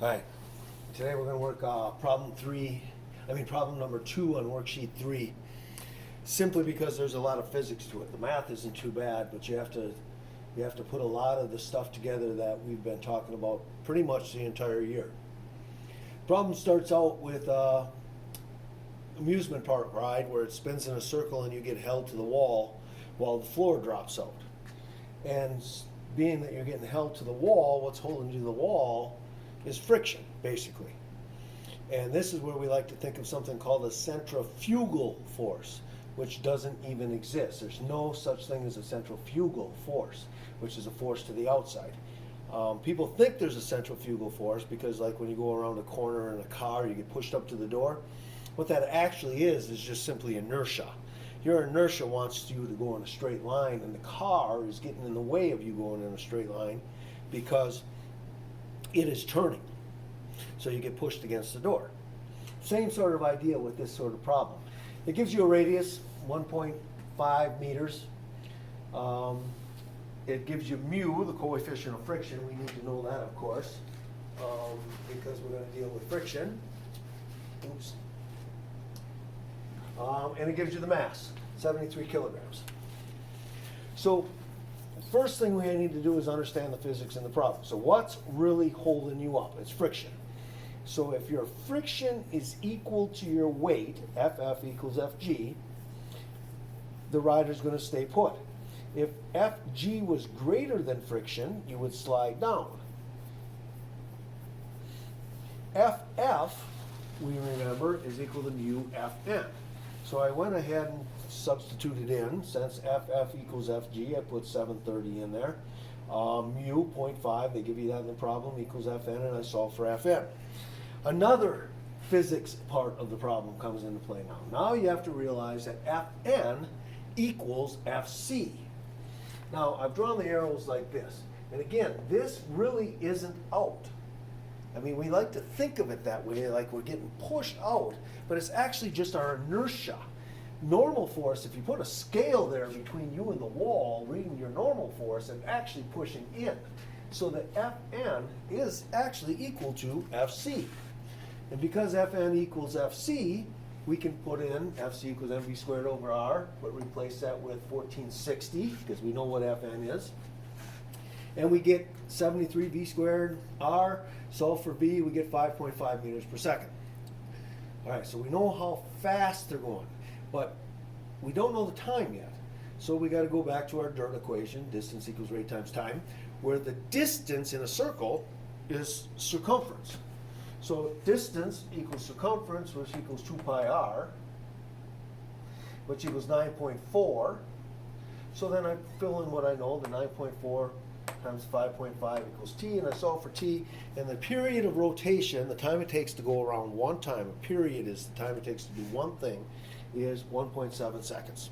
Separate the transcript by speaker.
Speaker 1: Hi, today we're going to work problem number 2 on worksheet 3, simply because there's a lot of physics to it. The math isn't too bad, but you have to put a lot of the stuff together that we've been talking about pretty much the entire year. Problem starts out with amusement park ride where it spins in a circle and you get held to the wall while the floor drops out. And being that you're getting held to the wall, what's holding you to the wall is friction, basically. And this is where we like to think of something called a centrifugal force, which doesn't even exist. There's no such thing as a centrifugal force, which is a force to the outside. People think there's a centrifugal force because, like, when you go around a corner in a car, you get pushed up to the door. What that actually is just simply inertia. Your inertia wants you to go in a straight line, and the car is getting in the way of you going in a straight line because it is turning. So you get pushed against the door. Same sort of idea with this sort of problem. It gives you a radius, 1.5 meters. It gives you mu, the coefficient of friction. We need to know that, of course, because we're going to deal with friction. Oops. And it gives you the mass, 73 kilograms. So first thing we need to do is understand the physics in the problem. So what's really holding you up? It's friction. So if your friction is equal to your weight, Ff equals Fg, the rider's going to stay put. If Fg was greater than friction, you would slide down. Ff, we remember, is equal to mu Fn. So I went ahead and substituted in, since Ff equals Fg, I put 730 in there. Mu, 0.5, they give you that in the problem, equals Fn, and I solve for Fn. Another physics part of the problem comes into play now. Now you have to realize that Fn equals Fc. Now, I've drawn the arrows like this. And again, this really isn't out. I mean, we like to think of it that way, like we're getting pushed out, but it's actually just our inertia. Normal force, if you put a scale there between you and the wall, reading your normal force and actually pushing in. So that Fn is actually equal to Fc. And because Fn equals Fc, we can put in Fc equals mv squared over r, but replace that with 1460, because we know what Fn is. And we get 73 v squared r, solve for v, we get 5.5 meters per second. All right, so we know how fast they're going, but we don't know the time yet. So we got to go back to our dirt equation, distance equals rate times time, where the distance in a circle is circumference. So distance equals circumference, which equals 2 pi r, which equals 9.4. So then I fill in what I know, the 9.4 times 5.5 equals t, and I solve for t, and the period of rotation, the time it takes to go around one time, a period is the time it takes to do one thing, is 1.7 seconds.